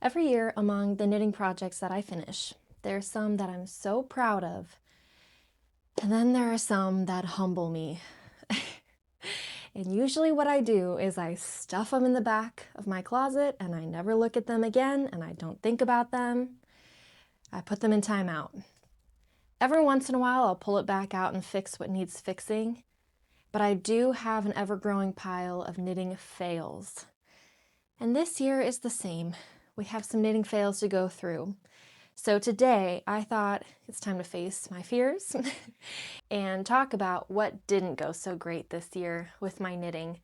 Every year among the knitting projects that I finish, there are some that I'm so proud of, and then there are some that humble me. And usually what I do is I stuff them in the back of my closet and I never look at them again and I don't think about them. I put them in timeout. Every once in a while I'll pull it back out and fix what needs fixing, but I do have an ever-growing pile of knitting fails. And this year is the same. We have some knitting fails to go through. So today I thought it's time to face my fears and talk about what didn't go so great this year with my knitting,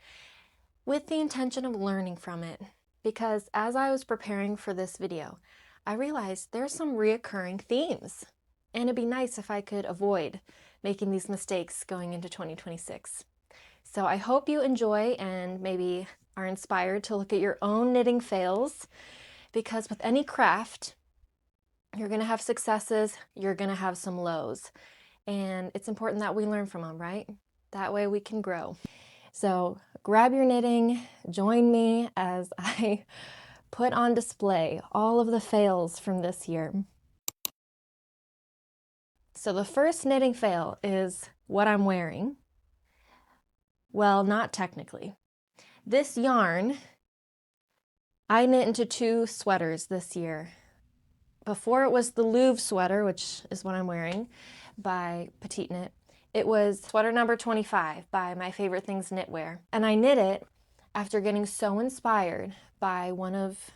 with the intention of learning from it. Because as I was preparing for this video, I realized there's some reoccurring themes, and it'd be nice if I could avoid making these mistakes going into 2026. So I hope you enjoy and maybe are inspired to look at your own knitting fails, because with any craft, you're going to have successes, you're going to have some lows, and it's important that we learn from them, right? That way we can grow. So grab your knitting, join me as I put on display all of the fails from this year. So the first knitting fail is what I'm wearing. Well, not technically. This yarn, I knit into 2 sweaters this year. Before it was the Louvre sweater, which is what I'm wearing, by Petite Knit. It was sweater number 25 by My Favorite Things Knitwear. And I knit it after getting so inspired by one of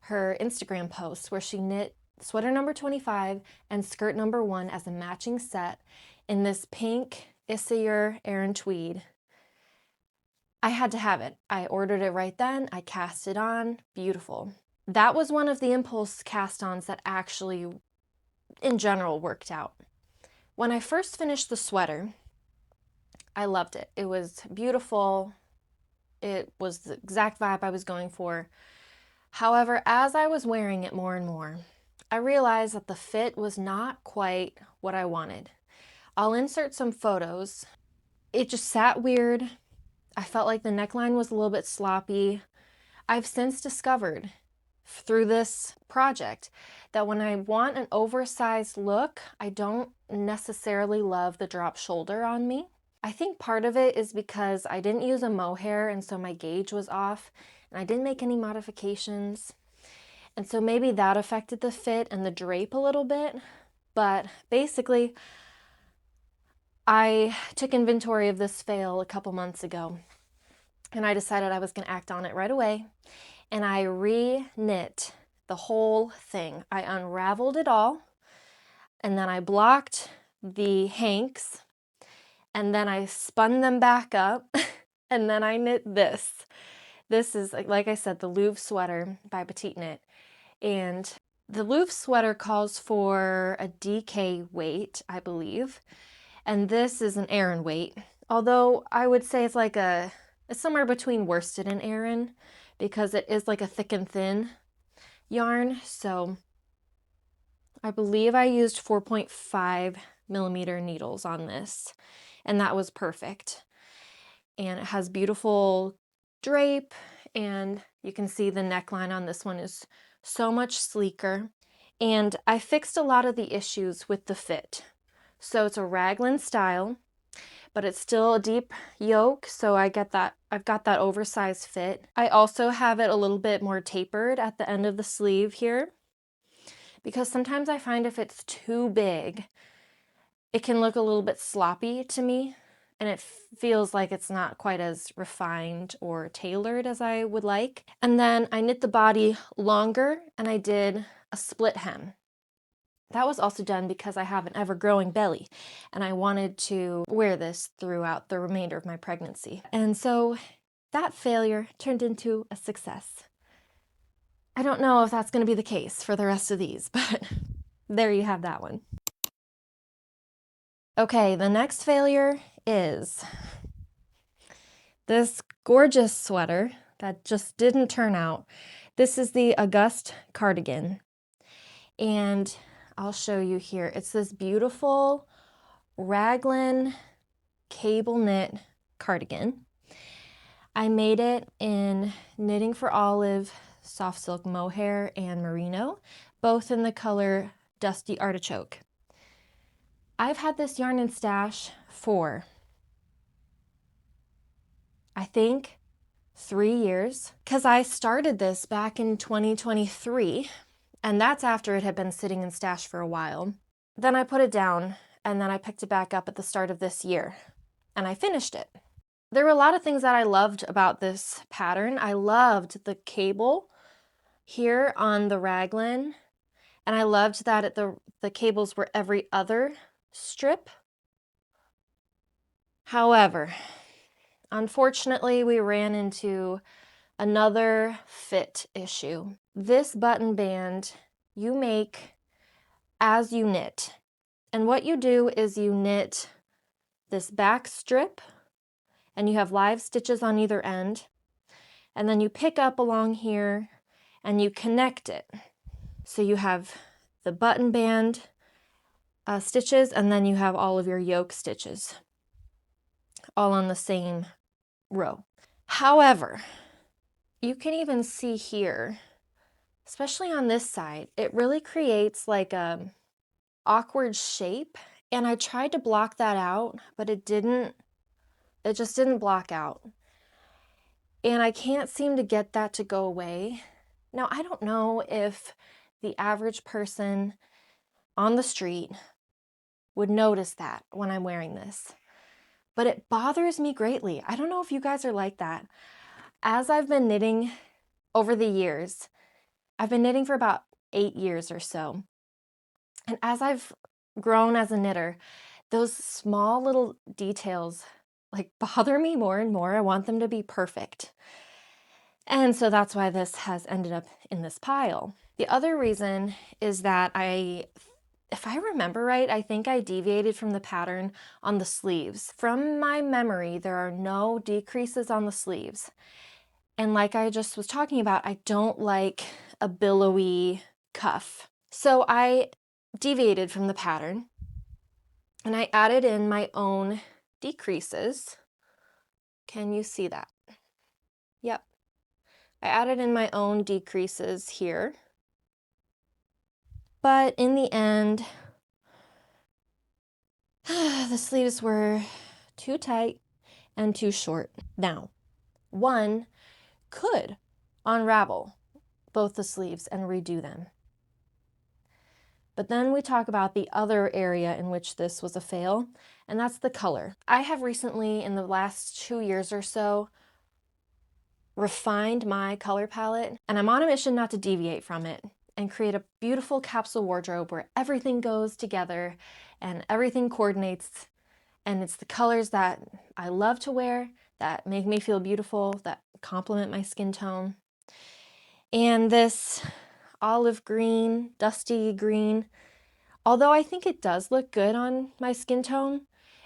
her Instagram posts where she knit sweater number 25 and skirt number 1 as a matching set in this pink Issachar Aran tweed. I had to have it. I ordered it right then. I cast it on. Beautiful. That was one of the impulse cast-ons that actually, in general, worked out. When I first finished the sweater, I loved it. It was beautiful. It was the exact vibe I was going for. However, as I was wearing it more and more, I realized that the fit was not quite what I wanted. I'll insert some photos. It just sat weird. I felt like the neckline was a little bit sloppy. I've since discovered through this project that when I want an oversized look, I don't necessarily love the drop shoulder on me. I think part of it is because I didn't use a mohair and so my gauge was off and I didn't make any modifications. And so maybe that affected the fit and the drape a little bit. But basically, I took inventory of this fail a couple months ago and I decided I was going to act on it right away. And I re-knit the whole thing. I unraveled it all, and then I blocked the hanks, and then I spun them back up, and then I knit this. This is, like I said, the Louvre sweater by Petite Knit. And the Louvre sweater calls for a DK weight, I believe, and this is an Aran weight. Although I would say it's like it's somewhere between worsted and Aran, because it is like a thick and thin yarn. So I believe I used 4.5 millimeter needles on this, and that was perfect. And it has beautiful drape, and you can see the neckline on this one is so much sleeker. And I fixed a lot of the issues with the fit. So it's a raglan style, but it's still a deep yoke, so I've got that oversized fit. I also have it a little bit more tapered at the end of the sleeve here, because sometimes I find if it's too big, it can look a little bit sloppy to me, and it feels like it's not quite as refined or tailored as I would like. And then I knit the body longer, and I did a split hem. That was also done because I have an ever-growing belly and I wanted to wear this throughout the remainder of my pregnancy. And so that failure turned into a success. I don't know if that's going to be the case for the rest of these, but there you have that one. Okay, the next failure is this gorgeous sweater that just didn't turn out. This is the Auguste cardigan, and I'll show you here. It's this beautiful raglan cable knit cardigan. I made it in Knitting for Olive soft silk mohair and merino, both in the color Dusty Artichoke. I've had this yarn in stash for, I think, 3 years, because I started this back in 2023, and that's after it had been sitting in stash for a while. Then I put it down, and then I picked it back up at the start of this year, and I finished it. There were a lot of things that I loved about this pattern. I loved the cable here on the raglan, and I loved that the cables were every other strip. However, unfortunately, we ran into another fit issue. This button band you make as you knit. And what you do is you knit this back strip, and you have live stitches on either end. And then you pick up along here and you connect it. So you have the button band stitches, and then you have all of your yoke stitches all on the same row. However, you can even see here, especially on this side, it really creates like a awkward shape, and I tried to block that out, but it just didn't block out. And I can't seem to get that to go away. Now, I don't know if the average person on the street would notice that when I'm wearing this, but it bothers me greatly. I don't know if you guys are like that. As I've been knitting over the years, I've been knitting for about 8 years or so. And as I've grown as a knitter, those small little details like bother me more and more. I want them to be perfect. And so that's why this has ended up in this pile. The other reason is that if I remember right, I think I deviated from the pattern on the sleeves. From my memory, there are no decreases on the sleeves. And like I just was talking about, I don't like a billowy cuff. So I deviated from the pattern and I added in my own decreases. Can you see that? Yep. I added in my own decreases here. But in the end, the sleeves were too tight and too short. Now, one could unravel both the sleeves and redo them. But then we talk about the other area in which this was a fail, and that's the color. I have recently, in the last 2 years or so, refined my color palette, and I'm on a mission not to deviate from it and create a beautiful capsule wardrobe where everything goes together and everything coordinates, and it's the colors that I love to wear, that make me feel beautiful, that complement my skin tone. And this olive green, dusty green, although I think it does look good on my skin tone,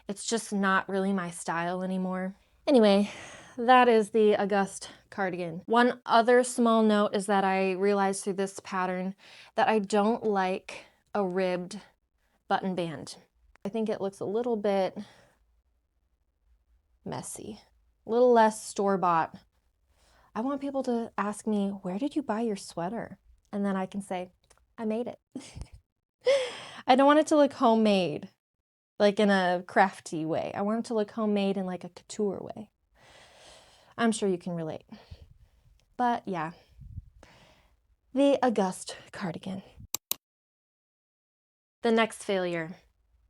it's just not really my style anymore. Anyway, that is the Auguste cardigan. One other small note is that I realized through this pattern that I don't like a ribbed button band. I think it looks a little bit messy, a little less store-bought. I want people to ask me, where did you buy your sweater? And then I can say, I made it. I don't want it to look homemade, like in a crafty way. I want it to look homemade in like a couture way. I'm sure you can relate. But yeah, the Auguste cardigan. The next failure,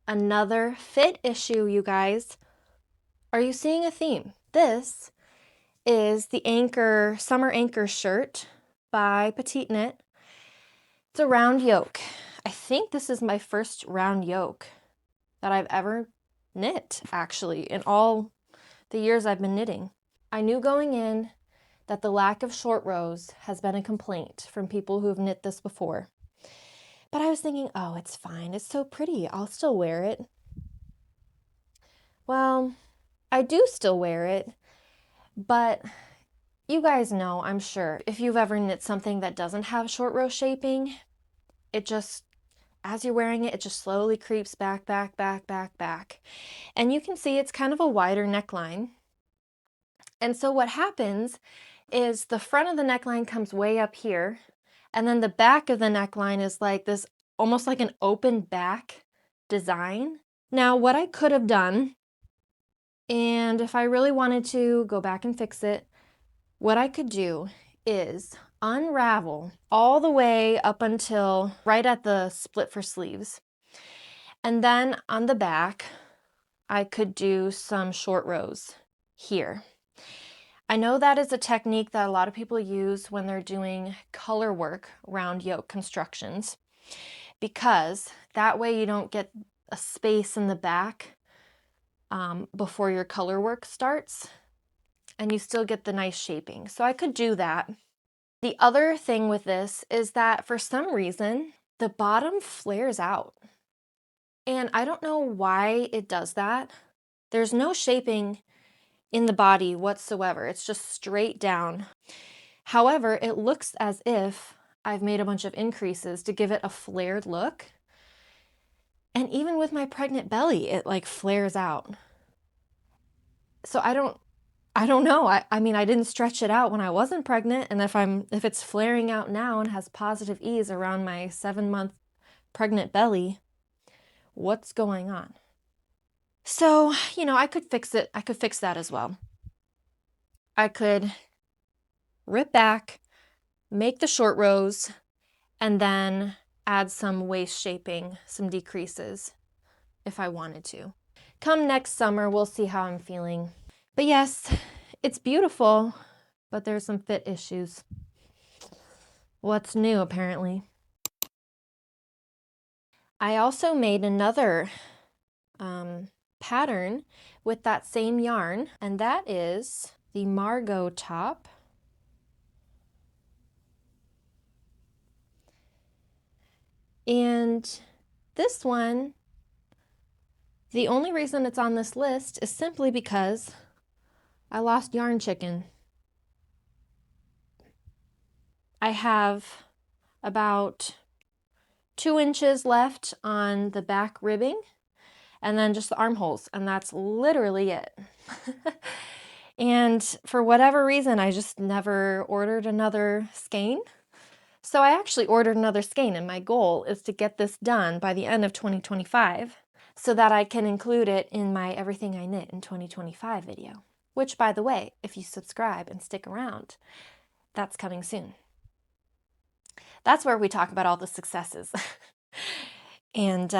another fit issue, you guys. Are you seeing a theme? This is the Anker, summer Anker shirt by Petite Knit. It's a round yoke. I think this is my first round yoke that I've ever knit, actually, in all the years I've been knitting. I knew going in that the lack of short rows has been a complaint from people who have knit this before. But I was thinking, oh, it's fine. It's so pretty. I'll still wear it. Well, I do still wear it, but you guys know, I'm sure, if you've ever knit something that doesn't have short row shaping, it just, as you're wearing it, it just slowly creeps back, back, back, back, back. And you can see it's kind of a wider neckline. And so what happens is the front of the neckline comes way up here, and then the back of the neckline is like this, almost like an open back design. Now, what I could have done, and if I really wanted to go back and fix it, what I could do is unravel all the way up until right at the split for sleeves. And then on the back, I could do some short rows here. I know that is a technique that a lot of people use when they're doing color work around yoke constructions, because that way you don't get a space in the back before your color work starts, and you still get the nice shaping. So I could do that. The other thing with this is that for some reason, the bottom flares out. And I don't know why it does that. There's no shaping in the body whatsoever. It's just straight down. However, it looks as if I've made a bunch of increases to give it a flared look. And even with my pregnant belly, it like flares out. So I don't know. I mean, I didn't stretch it out when I wasn't pregnant. And if it's flaring out now and has positive ease around my 7-month pregnant belly, what's going on? So, you know, I could fix it. I could fix that as well. I could rip back, make the short rows, and then add some waist shaping, some decreases if I wanted to. Come next summer, we'll see how I'm feeling. But yes, it's beautiful, but there's some fit issues. What's new, apparently? I also made another pattern with that same yarn, and that is the Margaux top. And this one, the only reason it's on this list is simply because I lost yarn chicken. I have about 2 inches left on the back ribbing, and then just the armholes, and that's literally it. And for whatever reason, I just never ordered another skein. So I actually ordered another skein, and my goal is to get this done by the end of 2025 so that I can include it in my Everything I Knit in 2025 video, which, by the way, if you subscribe and stick around, that's coming soon. That's where we talk about all the successes. And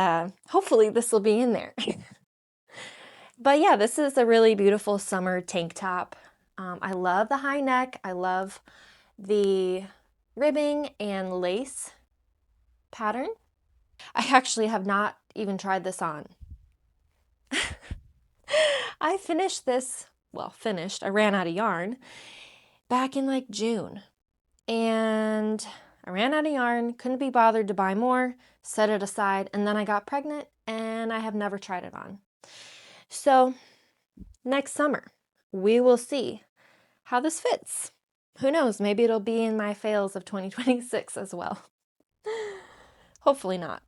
hopefully this will be in there. But yeah, this is a really beautiful summer tank top. I love the high neck. I love the ribbing and lace pattern. I actually have not even tried this on. I finished this, well, I ran out of yarn back in like June. And I ran out of yarn, couldn't be bothered to buy more, set it aside, and then I got pregnant and I have never tried it on. So next summer, we will see how this fits. Who knows, maybe it'll be in my fails of 2026 as well. Hopefully not.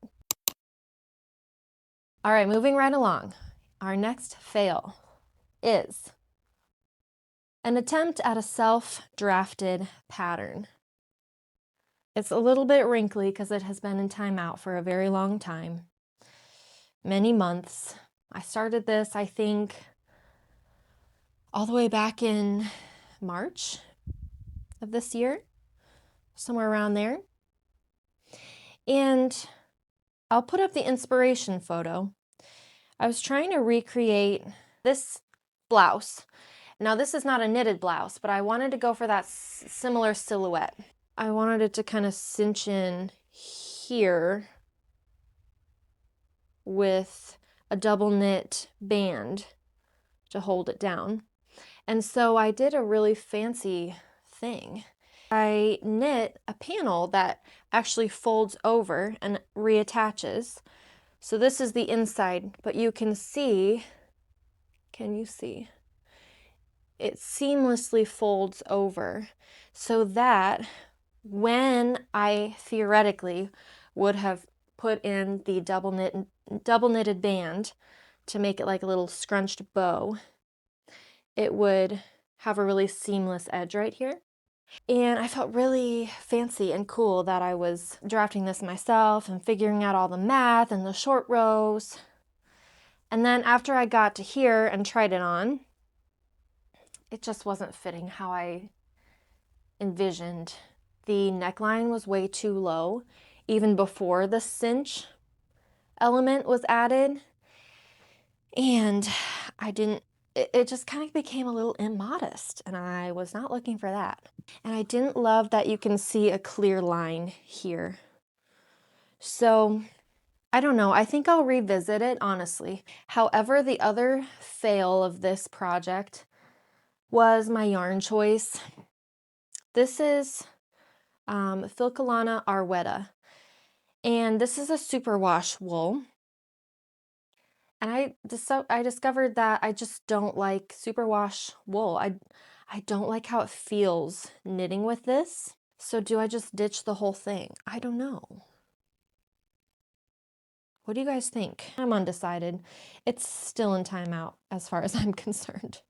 All right, moving right along. Our next fail is an attempt at a self-drafted pattern. It's a little bit wrinkly because it has been in timeout for a very long time, many months. I started this, I think, all the way back in March of this year, somewhere around there. And I'll put up the inspiration photo. I was trying to recreate this blouse. Now, this is not a knitted blouse, but I wanted to go for that similar silhouette. I wanted it to kind of cinch in here with a double knit band to hold it down. And so I did a really fancy thing. I knit a panel that actually folds over and reattaches. So this is the inside, but you can see, can you see? It seamlessly folds over so that when I theoretically would have put in the double knitted band to make it like a little scrunched bow, it would have a really seamless edge right here. And I felt really fancy and cool that I was drafting this myself and figuring out all the math and the short rows. And then after I got to here and tried it on, it just wasn't fitting how I envisioned. The neckline was way too low, even before the cinch element was added. And it just kind of became a little immodest, and I was not looking for that. And I didn't love that you can see a clear line here. So I don't know, I think I'll revisit it, honestly. However, the other fail of this project was my yarn choice. This is Filcolana Arwetta, and this is a superwash wool. And I discovered that I just don't like superwash wool. I don't like how it feels knitting with this. So do I just ditch the whole thing? I don't know. What do you guys think? I'm undecided. It's still in timeout as far as I'm concerned.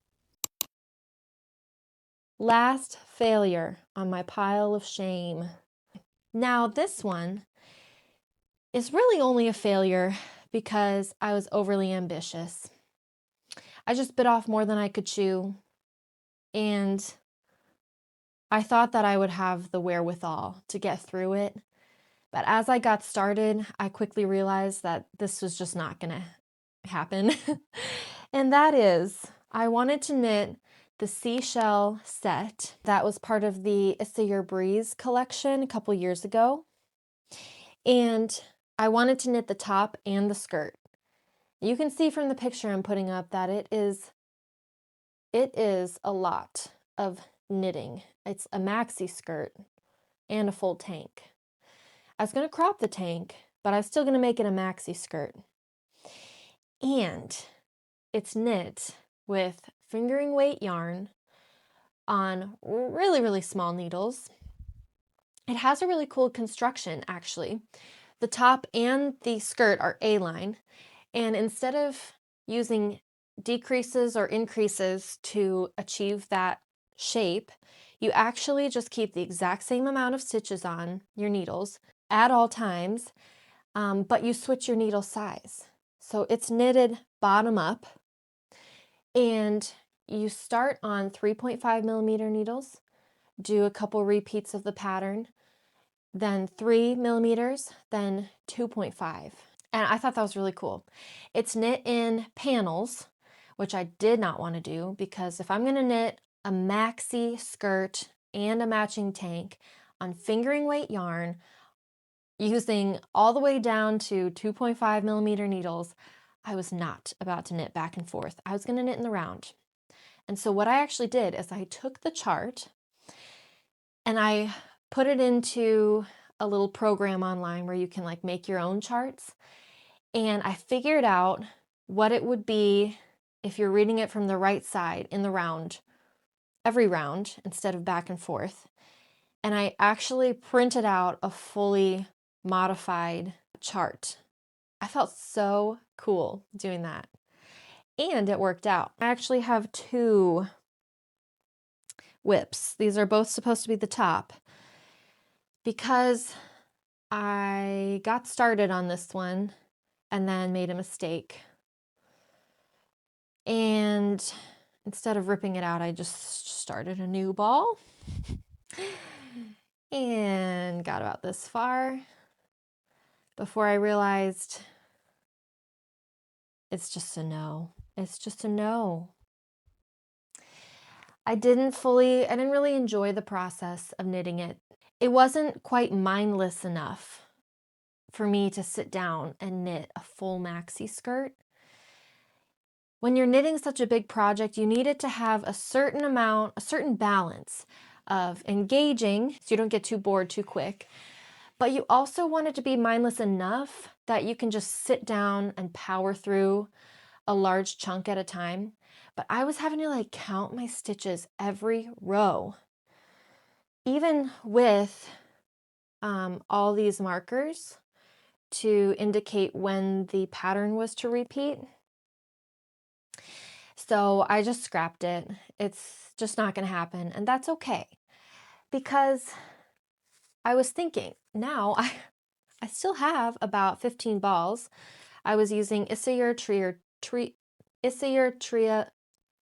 Last failure on my pile of shame. Now this one is really only a failure because I was overly ambitious. I just bit off more than I could chew, and I thought that I would have the wherewithal to get through it. But as I got started, I quickly realized that this was just not gonna happen. And that is, I wanted to knit the Seashell Set that was part of the Issa Your Breeze collection a couple years ago. And I wanted to knit the top and the skirt. You can see from the picture I'm putting up that it is a lot of knitting. It's a maxi skirt and a full tank. I was going to crop the tank, but I was still going to make it a maxi skirt. And it's knit with fingering weight yarn on really, really small needles. It has a really cool construction, actually. The top and the skirt are A-line, and instead of using decreases or increases to achieve that shape, you actually just keep the exact same amount of stitches on your needles at all times, but you switch your needle size. So it's knitted bottom up, and you start on 3.5 millimeter needles, do a couple repeats of the pattern, then 3 millimeters, then 2.5. And I thought that was really cool. It's knit in panels, which I did not want to do, because if I'm going to knit a maxi skirt and a matching tank on fingering weight yarn using all the way down to 2.5 millimeter needles, I was not about to knit back and forth. I was going to knit in the round. And so what I actually did is I took the chart and I put it into a little program online where you can like make your own charts. And I figured out what it would be if you're reading it from the right side in the round, every round instead of back and forth. And I actually printed out a fully modified chart. I felt so cool doing that. And it worked out. I actually have two whips. These are both supposed to be the top, because I got started on this one and then made a mistake. And instead of ripping it out, I just started a new ball and got about this far before I realized it's just a no. It's just a no. I didn't really enjoy the process of knitting it. It wasn't quite mindless enough for me to sit down and knit a full maxi skirt. When you're knitting such a big project, you need it to have a certain balance of engaging, so you don't get too bored too quick, but you also want it to be mindless enough that you can just sit down and power through a large chunk at a time. But I was having to like count my stitches every row, even with all these markers to indicate when the pattern was to repeat. So I just scrapped it. It's just not going to happen, and that's okay. because I was thinking, now I still have about 15 balls. I was using Issayer Trio,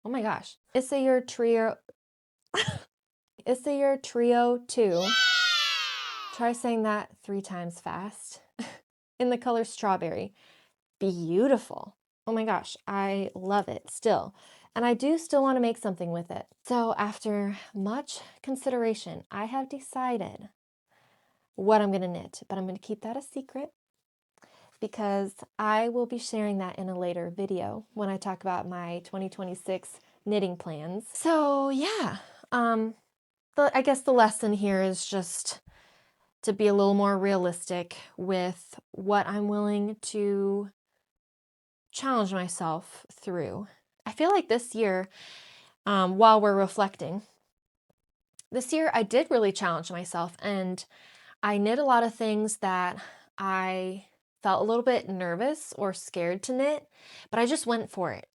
oh my gosh, Issayer Trio 2. Try saying that 3 times fast. In the color strawberry. Beautiful. Oh my gosh, I love it still. And I do still want to make something with it. So after much consideration, I have decided what I'm going to knit, but I'm going to keep that a secret because I will be sharing that in a later video when I talk about my 2026 knitting plans. So yeah, I guess the lesson here is just to be a little more realistic with what I'm willing to challenge myself through. I feel like this year, while we're reflecting, this year I did really challenge myself, and I knit a lot of things that I felt a little bit nervous or scared to knit, but I just went for it.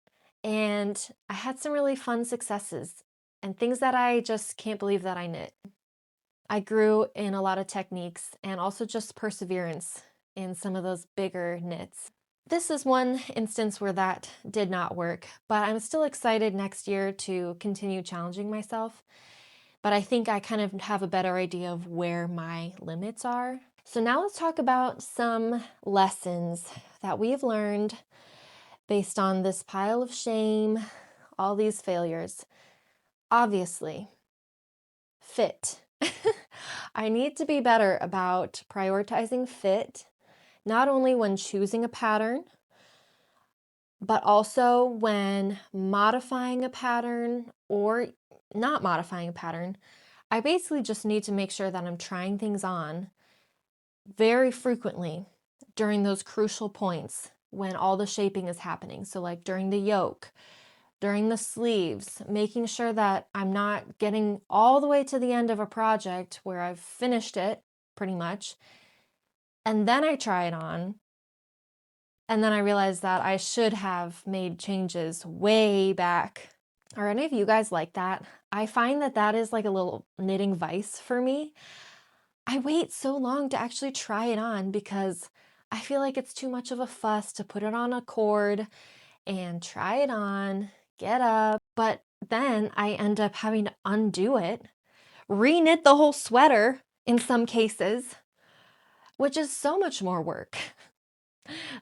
And I had some really fun successes and things that I just can't believe that I knit. I grew in a lot of techniques and also just perseverance in some of those bigger knits. This is one instance where that did not work, but I'm still excited next year to continue challenging myself. But I think I kind of have a better idea of where my limits are. So now let's talk about some lessons that we've learned based on this pile of shame, all these failures. Obviously, fit. I need to be better about prioritizing fit, not only when choosing a pattern, but also when modifying a pattern or not modifying a pattern. I basically just need to make sure that I'm trying things on very frequently during those crucial points when all the shaping is happening. So like during the yoke, during the sleeves, making sure that I'm not getting all the way to the end of a project where I've finished it pretty much, and then I try it on, and then I realize that I should have made changes way back. Are any of you guys like that? I find that that is like a little knitting vice for me. I wait so long to actually try it on because I feel like it's too much of a fuss to put it on a cord and try it on, get up, but then I end up having to undo it, re-knit the whole sweater in some cases, which is so much more work.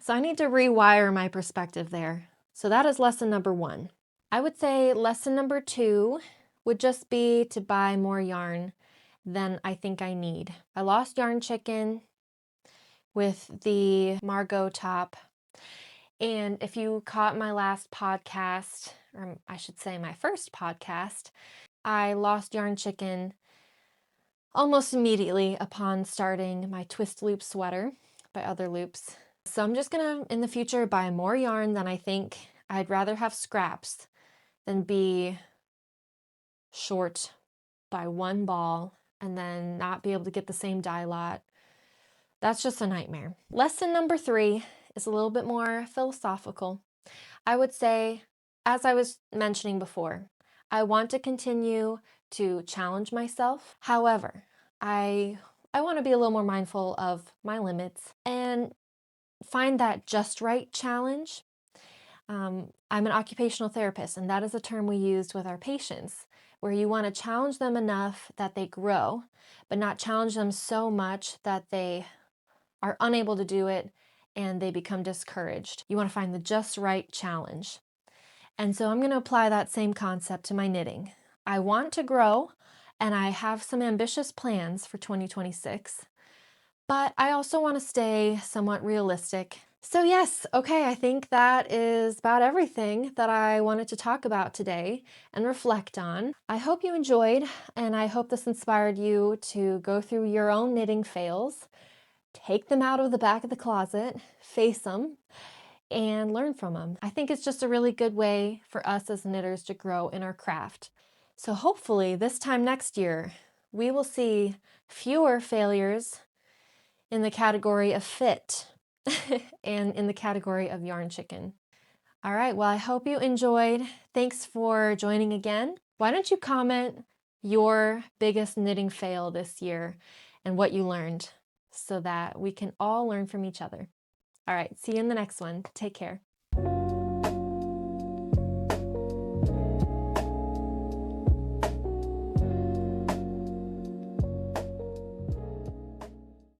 So I need to rewire my perspective there. So that is lesson number 1. I would say lesson number 2 would just be to buy more yarn than I think I need. I lost yarn chicken with the Margaux top. And if you caught my last podcast, or I should say my first podcast, I lost yarn chicken almost immediately upon starting my twist loop sweater by Other Loops. So I'm just gonna, in the future, buy more yarn than I think. I'd rather have scraps than be short by 1 ball and then not be able to get the same dye lot. That's just a nightmare. Lesson number 3 is a little bit more philosophical. I would say, as I was mentioning before, I want to continue to challenge myself. However, I want to be a little more mindful of my limits and find that just right challenge. I'm an occupational therapist, and that is a term we use with our patients, where you want to challenge them enough that they grow, but not challenge them so much that they are unable to do it and they become discouraged. You want to find the just right challenge. And so I'm going to apply that same concept to my knitting. I want to grow, and I have some ambitious plans for 2026, but I also want to stay somewhat realistic. So yes, okay, I think that is about everything that I wanted to talk about today and reflect on. I hope you enjoyed, and I hope this inspired you to go through your own knitting fails, take them out of the back of the closet, face them, and learn from them. I think it's just a really good way for us as knitters to grow in our craft. So hopefully this time next year, we will see fewer failures in the category of fit and in the category of yarn chicken. All right, well, I hope you enjoyed. Thanks for joining again. Why don't you comment your biggest knitting fail this year and what you learned so that we can all learn from each other. All right, see you in the next one. Take care.